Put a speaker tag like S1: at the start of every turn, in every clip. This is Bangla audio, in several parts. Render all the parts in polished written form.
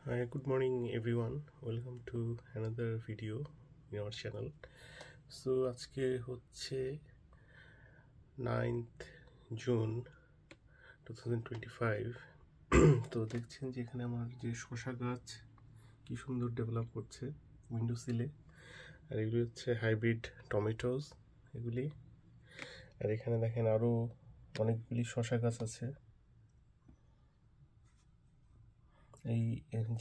S1: Hi, good morning everyone. Welcome to another video in our channel. So আজকে হচ্ছে 9th June 2025. তো দেখছেন যে এখানে আমার যে শসা গাছ কি সুন্দর ডেভেলপ করছে উইন্ডো সিলে। আর এগুলি হচ্ছে হাইব্রিড টমেটোস এগুলি। আর এখানে দেখেন আরও অনেকগুলি শসা গাছ আছে। এই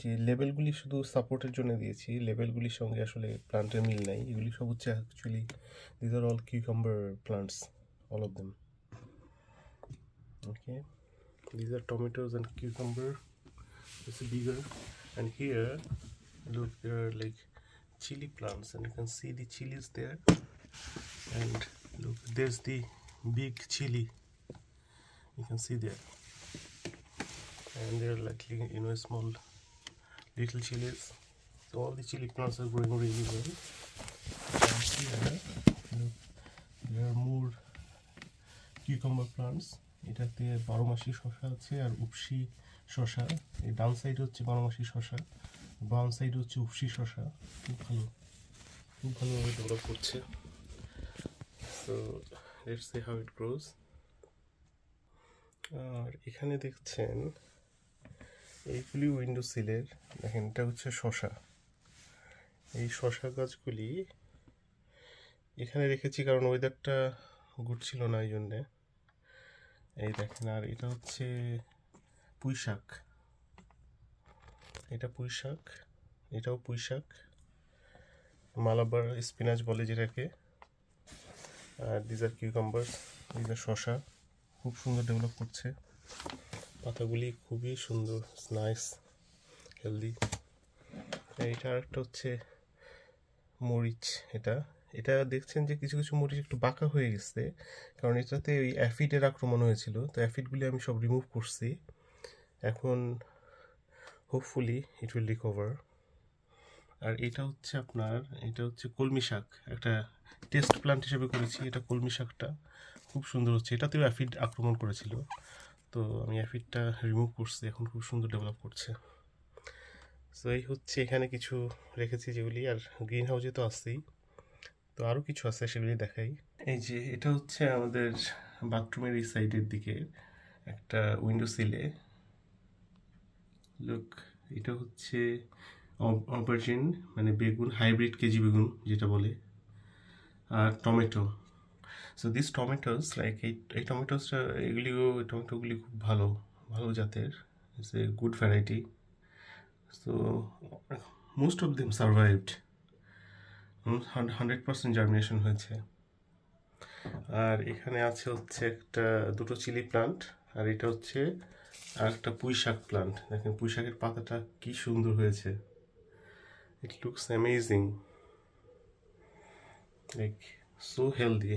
S1: যে লেবেলগুলি শুধু সাপোর্টের জন্য দিয়েছি, লেবেলগুলির সঙ্গে আসলে প্লান্টের মিল নাই। এগুলি সব হচ্ছে actually this are all cucumber plants, all of them. Okay, these are tomatoes and cucumber. It's bigger, and here look, there are like chili plants, and you can see the chilies there. And look, there's the big chili, you can see there. And they're like, you know, small little chilies. So all the chili plants are growing really well. And here, look, there are more cucumber plants. এটাতে বারোমাসি শসা আছে আর উপসি শসা। এই ডান সাইড হচ্ছে বারোমাসি শসা, বাম সাইড হচ্ছে উপসি শসা। খুব ভালোভাবে ডেভেলপ করছে। So let's see how it grows. আর এখানে দেখছেন এইগুলি উইন্ডো সিলের, দেখেন এটা হচ্ছে শসা। এই শসা গাছগুলি এখানে রেখেছি কারণ ওয়েদারটা গুড ছিল না, এই জন্যে। এই দেখেন, আর এটা হচ্ছে পুঁই শাক, এটা পুঁই শাক, এটাও পুঁই শাক, মালাবার স্পিনাচ বলে যেটাকে। আর দিস আর কিউকাম্বার, দিস আর শসা। খুব সুন্দর ডেভেলপ করছে, পাতাগুলি খুবই সুন্দর, নাইস, হেলদি। এইটা আরেকটা হচ্ছে মরিচ। এটা দেখছেন যে কিছু কিছু মরিচ একটু বাঁকা হয়ে গেছে, কারণ এটাতে ওই অ্যাফিডের আক্রমণ হয়েছিল। তো অ্যাফিডগুলি আমি সব রিমুভ করছি, এখন হোপফুলি ইট উইল রিকভার। আর এটা হচ্ছে কলমি শাক, একটা টেস্ট প্লান্ট হিসেবে করেছি। এটা কলমি শাকটা খুব সুন্দর হচ্ছে, এটাতেও অ্যাফিড আক্রমণ করেছিল, তো আমি অ্যাফিডটা রিমুভ করছি, এখন খুব সুন্দর ডেভেলপ করছে। সো এই হচ্ছে এখানে কিছু রেখেছি যেগুলি, আর গ্রিন হাউসে তো আসছেই, তো আরও কিছু আছে, সেগুলি দেখাই। এই যে এটা হচ্ছে আমাদের বাথরুমের এই সাইডের দিকে একটা উইন্ডো সিলে। লুক, এটা হচ্ছে অপারজিন, মানে বেগুন, হাইব্রিড কেজি বেগুন যেটা বলে, আর tomato. So this tomatoes, like এই টমেটোসটা, টমেটোগুলি খুব ভালো জাতের, it's a good variety. So most of them survived, 100% germination হয়েছে। আর এখানে আছে হচ্ছে দুটো চিলি প্লান্ট, আর এটা হচ্ছে আর একটা পুঁই শাক প্লান্ট। দেখেন পুঁই শাকের পাতাটা কি সুন্দর হয়েছে, it looks amazing, like so healthy.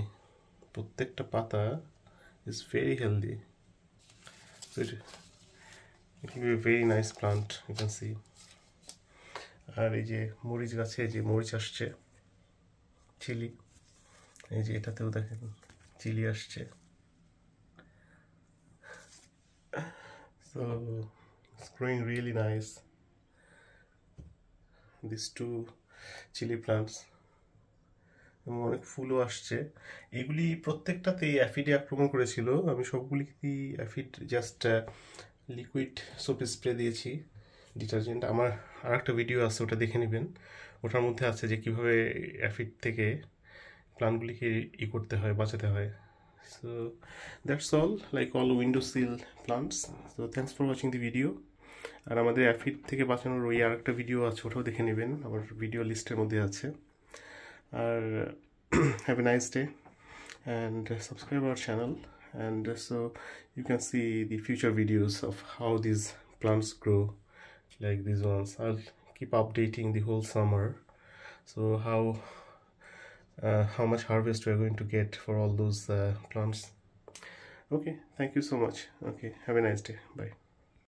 S1: প্রত্যেকটা পাতা is very healthy, so it will be a very nice plant, you can see. আর এই যে মরিচ গাছে যে মরিচ আসছে, চিলি, এই যে এটাতেও দেখেন চিলি আসছে। So it's growing really nice, these two chili plants, এবং অনেক ফুলও আসছে। এগুলি প্রত্যেকটাতেই অ্যাফিডে আক্রমণ করেছিল, আমি সবগুলিতেই aphid just liquid soap spray দিয়েছি, ডিটারজেন্ট। আমার আর একটা ভিডিও আছে, ওটা দেখে নেবেন, ওটার মধ্যে আছে যে কীভাবে অ্যাফিড থেকে প্লান্টগুলিকে করতে হয়, বাঁচাতে হয়। So that's all, like all window sill plants. So thanks for watching the video. আর আমাদের অ্যাফিড থেকে বাঁচানোর ওই আর একটা ভিডিও আছে, ওটাও দেখে নেবেন, আমার ভিডিও লিস্টের মধ্যে আছে। আর have a nice day and subscribe our channel, and so you can see the future videos of how these plants grow, like these ones. I'll keep updating the whole summer, so how much harvest we're going to get for all those plants. Okay, thank you so much. Okay, have a nice day. Bye.